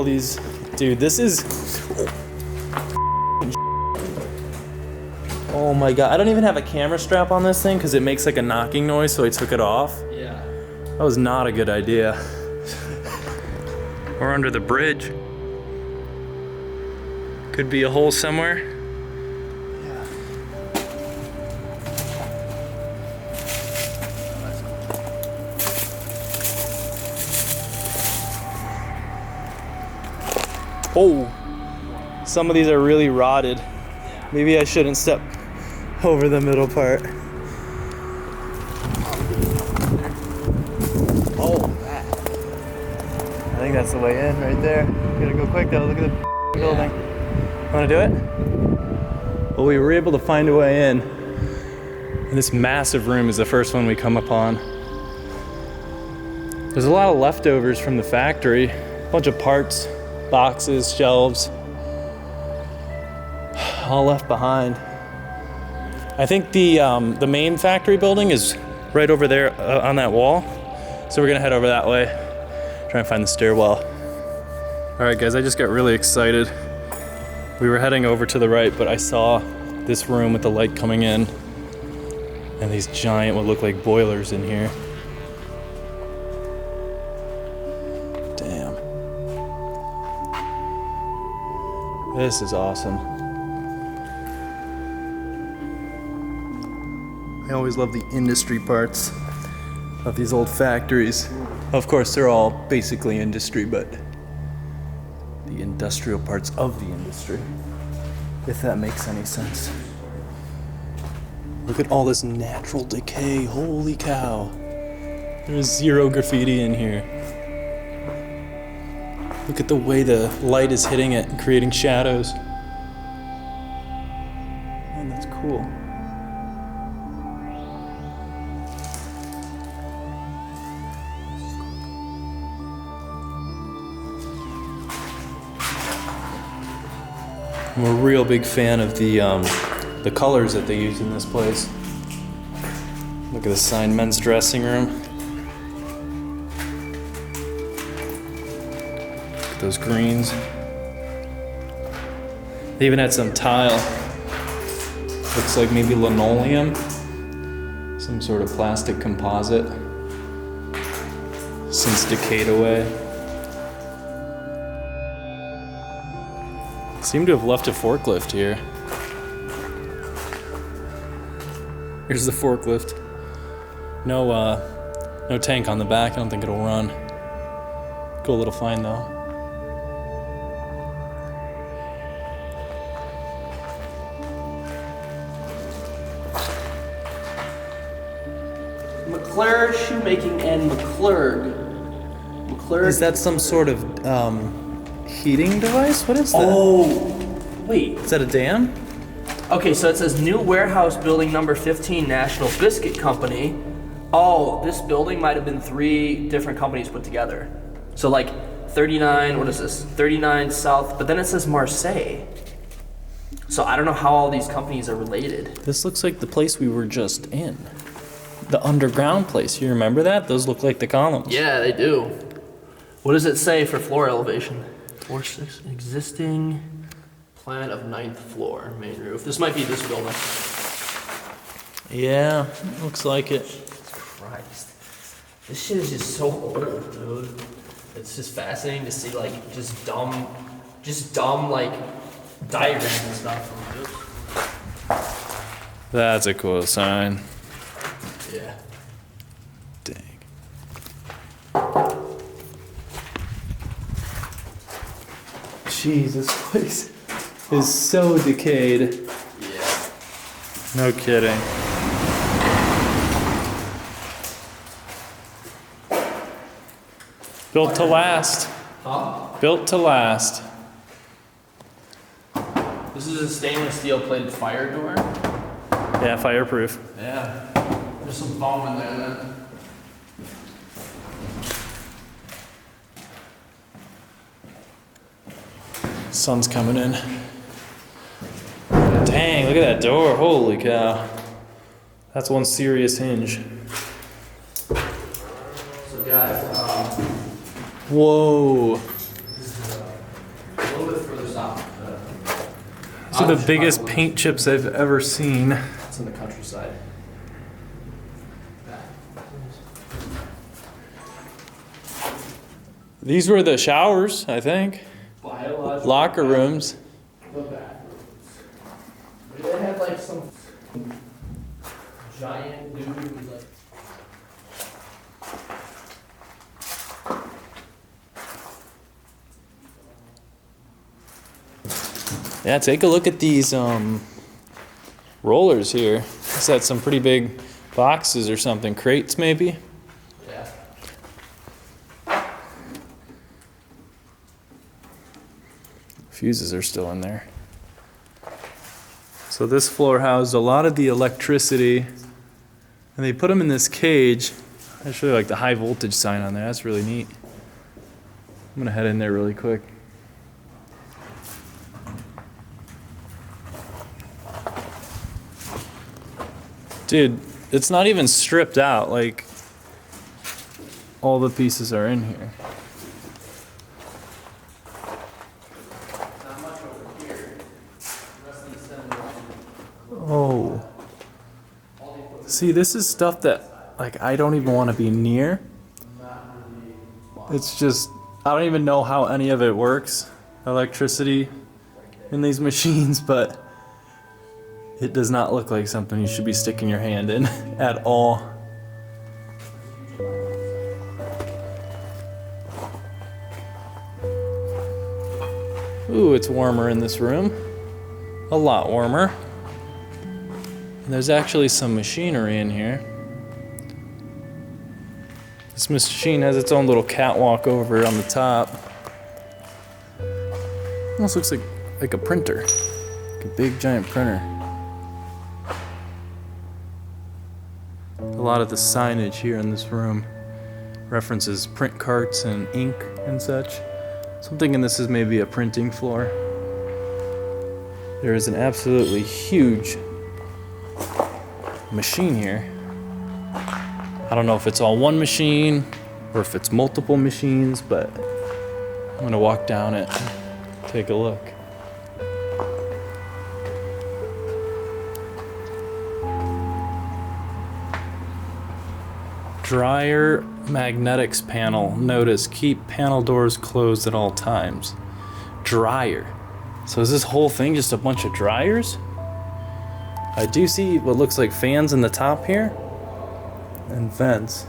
all these, dude, this is, oh my God. I don't even have a camera strap on this thing because it makes like a knocking noise, so I took it off. Yeah. That was not a good idea. We're under the bridge. Could be a hole somewhere. Yeah. Oh, some of these are really rotted. Maybe I shouldn't step over the middle part. Oh, that. I think that's the way in right there. Gotta go quick though, look at the building. Wanna do it? Well, we were able to find a way in. And this massive room is the first one we come upon. There's a lot of leftovers from the factory. A bunch of parts, boxes, shelves. All left behind. I think the main factory building is right over there on that wall. So we're gonna head over that way, try and find the stairwell. All right guys, I just got really excited. We were heading over to the right, but I saw this room with the light coming in and these giant, what look like boilers in here. Damn. This is awesome. I always love the industry parts of these old factories. Of course, they're all basically industry, but the industrial parts of the industry, if that makes any sense. Look at all this natural decay, holy cow. There's zero graffiti in here. Look at the way the light is hitting it and creating shadows. Man, that's cool. I'm a real big fan of the colors that they use in this place. Look at the sign, men's dressing room. Look at those greens. They even had some tile. Looks like maybe linoleum. Some sort of plastic composite. Since decayed away. Seem to have left a forklift here. Here's the forklift. No tank on the back. I don't think it'll run. Cool little find though. McClure Shoemaking and McClurg. Is that some sort of heating device? What is that? Oh, wait. Is that a dam? Okay, so it says new warehouse building number 15, National Biscuit Company. Oh, this building might have been 3 different companies put together. So like 39, what is this? 39 South, but then it says Marseille. So I don't know how all these companies are related. This looks like the place we were just in. The underground place, you remember that? Those look like the columns. Yeah, they do. What does it say for floor elevation? 4-6, existing plan of 9th floor, main roof. This might be this building. Yeah, looks like it. Jesus Christ. This shit is just so old, dude. It's just fascinating to see like just dumb like diagrams and stuff. That's a cool sign. Yeah. Dang. Jeez, this place is so decayed. Yeah. No kidding. Built to last. Huh? Built to last. This is a stainless steel plated fire door. Yeah, fireproof. Yeah. There's some foam in there then. Sun's coming in. Dang, look at that door. Holy cow. That's one serious hinge. So guys, Whoa. little bit further south. These are the biggest paint chips I've ever seen. It's in the countryside. These were the showers, I think. Biological Locker rooms. The bathrooms. They had like some giant dude who was like. Yeah, take a look at these rollers here. It's got some pretty big boxes or something, crates maybe. Yeah. Fuses are still in there. So this floor housed a lot of the electricity, and they put them in this cage. I just really like the high voltage sign on there. That's really neat. I'm gonna head in there really quick. Dude, it's not even stripped out, like all the pieces are in here. Not much over here. Less than 7. Oh. See, this is stuff that like I don't even want to be near. It's just I don't even know how any of it works. Electricity in these machines, but it does not look like something you should be sticking your hand in at all. Ooh, it's warmer in this room. A lot warmer. And there's actually some machinery in here. This machine has its own little catwalk over on the top. Almost looks like a printer. Like a big giant printer. A lot of the signage here in this room references print carts and ink and such. So I'm thinking this is maybe a printing floor. There is an absolutely huge machine here. I don't know if it's all one machine or if it's multiple machines, but I'm gonna walk down it and take a look. Dryer magnetics panel. Notice, keep panel doors closed at all times. Dryer. So is this whole thing just a bunch of dryers? I do see what looks like fans in the top here and vents.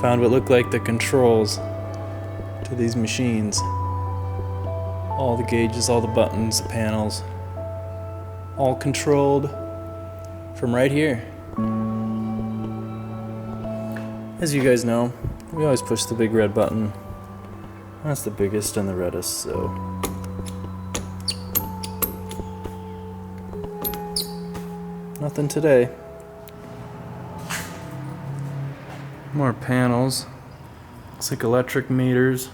Found what looked like the controls to these machines. All the gauges, all the buttons, the panels, all controlled from right here. As you guys know, we always push the big red button. That's the biggest and the reddest, so. Nothing today. More panels. Looks like electric meters.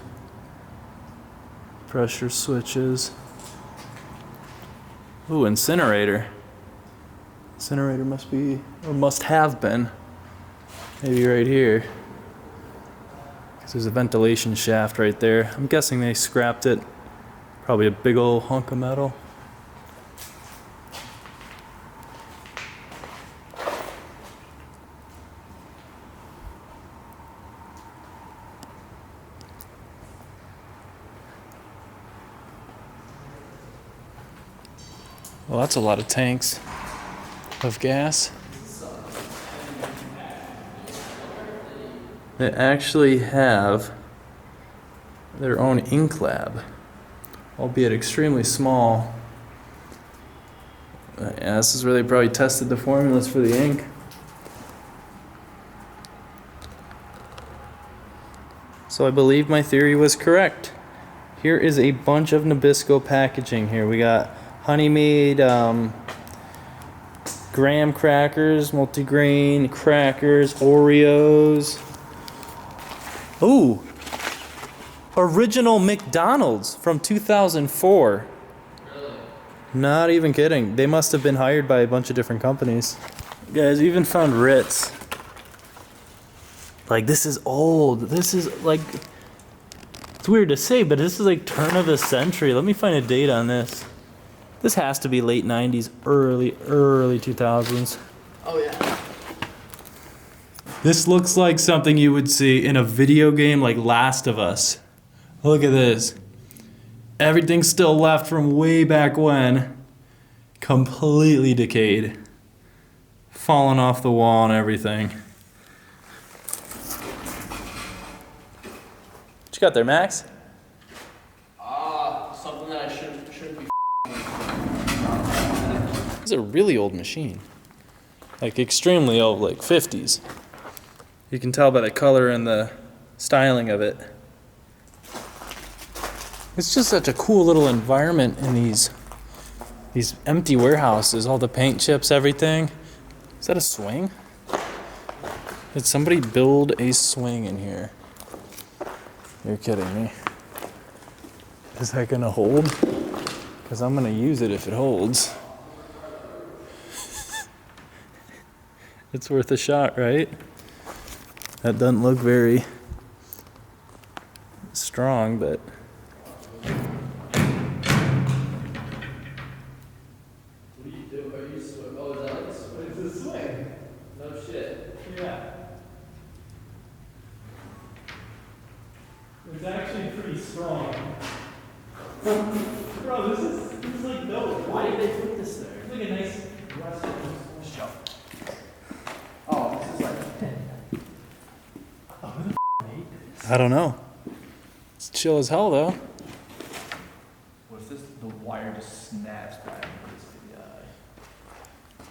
Pressure switches. Ooh, incinerator. Incinerator must be, or must have been, maybe right here. Because there's a ventilation shaft right there. I'm guessing they scrapped it. Probably a big old hunk of metal. Well, that's a lot of tanks of gas. They actually have their own ink lab, albeit extremely small. Yeah, this is where they probably tested the formulas for the ink. So I believe my theory was correct. Here is a bunch of Nabisco packaging here. We got honey made graham crackers, multigrain crackers, Oreos. Ooh, original McDonald's from 2004. Really? Not even kidding. They must have been hired by a bunch of different companies. Guys, even found Ritz. Like, this is old. This is like, it's weird to say, but this is like turn of the century. Let me find a date on this. This has to be late 90s, early 2000s. Oh yeah. This looks like something you would see in a video game like Last of Us. Look at this. Everything's still left from way back when. Completely decayed. Falling off the wall and everything. What you got there, Max? Something that I shouldn't be. This is a really old machine. Like extremely old, like 50s. You can tell by the color and the styling of it. It's just such a cool little environment in these empty warehouses, all the paint chips, everything. Is that a swing? Did somebody build a swing in here? You're kidding me. Is that gonna hold? Because I'm gonna use it if it holds. It's worth a shot, right? That doesn't look very strong, but What do you do? Are you swim? Oh, is that like a swing? It's a swing. No shit. yeah. It's actually pretty strong. Bro, this is like dope. Why did they put this there? It's like a nice restaurant. Show. Oh, this is like. Oh, who the made this? I don't know. It's chill as hell though. What if the wire just snaps back into this guy?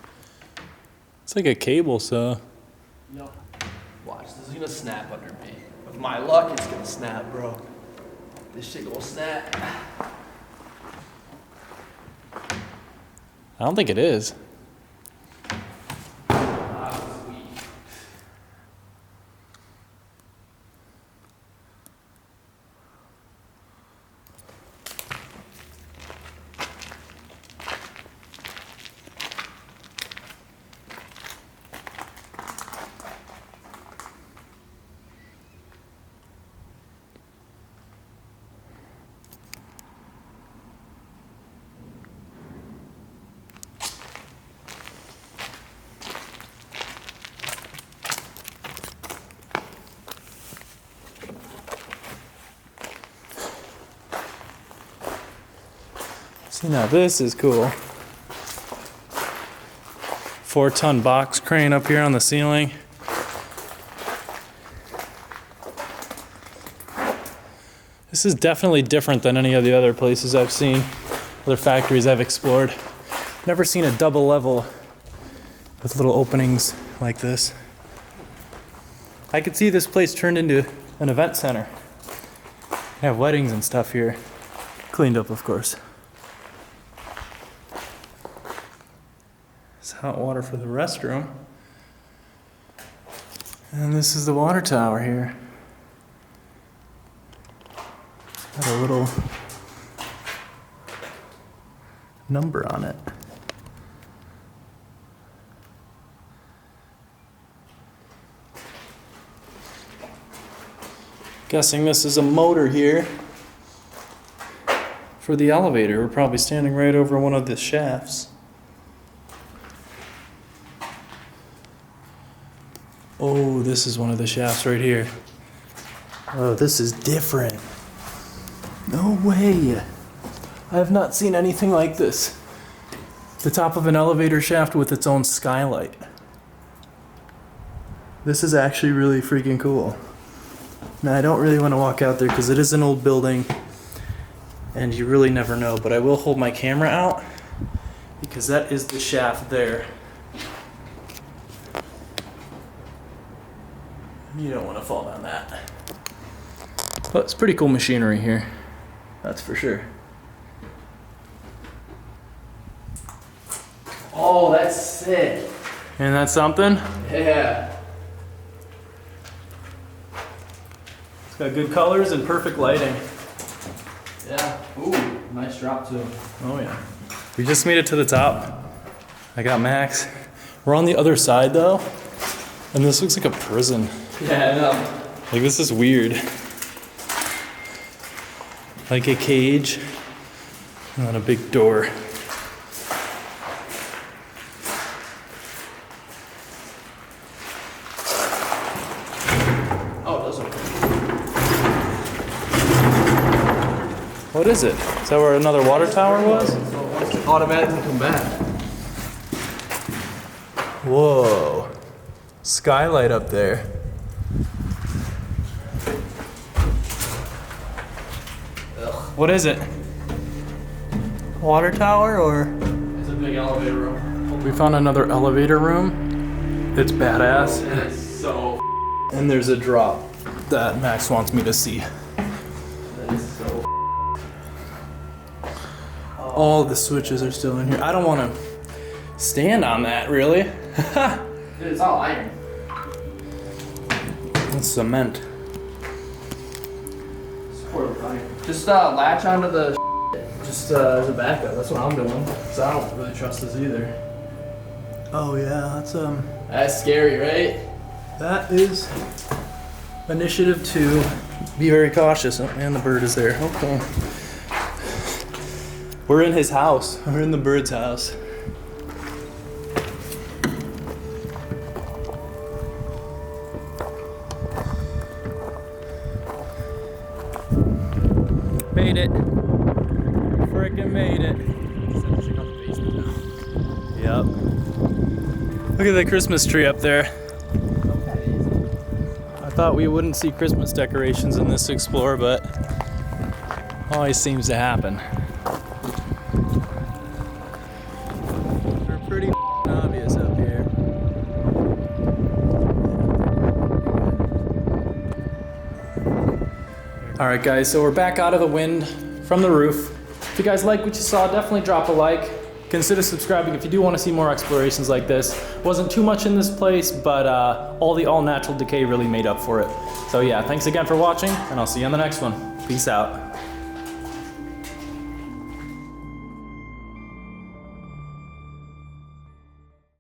It's like a cable, so. No. Watch, this is gonna snap under me. With my luck, it's gonna snap, bro. This shit gonna snap. I don't think it is. Sweet. See, now this is cool. 4-ton box crane up here on the ceiling. This is definitely different than any of the other places I've seen, other factories I've explored. Never seen a double level with little openings like this. I could see this place turned into an event center. They have weddings and stuff here. Cleaned up, of course. It's hot water for the restroom. And this is the water tower here. Got a little number on it. Guessing this is a motor here for the elevator. We're probably standing right over one of the shafts. Oh, this is one of the shafts right here. Oh, this is different. No way. I have not seen anything like this. The top of an elevator shaft with its own skylight. This is actually really freaking cool. Now, I don't really want to walk out there because it is an old building and you really never know, but I will hold my camera out because that is the shaft there. You don't want to fall down that. But it's pretty cool machinery here. That's for sure. Oh, that's sick. And that's something? Yeah. It's got good colors and perfect lighting. Yeah. Ooh, nice drop too. Oh yeah. We just made it to the top. I got Max. We're on the other side though, and this looks like a prison. Yeah, I know. Like this is weird. Like a cage, and then a big door. Oh, it doesn't. What is it? Is that where another water tower was? So it wants to automatically come back. Whoa. Skylight up there. What is it? Water tower or? It's a big elevator room. We found another elevator room. It's badass. It's so. And there's a drop that Max wants me to see. That is so. All the switches are still in here. I don't want to stand on that, really. Dude, it's all iron. It's cement. Supportive iron. Just latch onto the just as a backup. That's what I'm doing. So I don't really trust this either. Oh yeah, That's scary, right? that is initiative 2. Be very cautious. Oh, and the bird is there. Okay. We're in his house. We're in the bird's house. Made it. Frickin' made it. Yep. Look at the Christmas tree up there. I thought we wouldn't see Christmas decorations in this Explorer, but always seems to happen. They're pretty obvious up here. Alright guys, so we're back out of the wind from the roof. If you guys like what you saw, definitely drop a like. Consider subscribing if you do want to see more explorations like this. Wasn't too much in this place, but all the all-natural decay really made up for it. So yeah, thanks again for watching, and I'll see you on the next one. Peace out.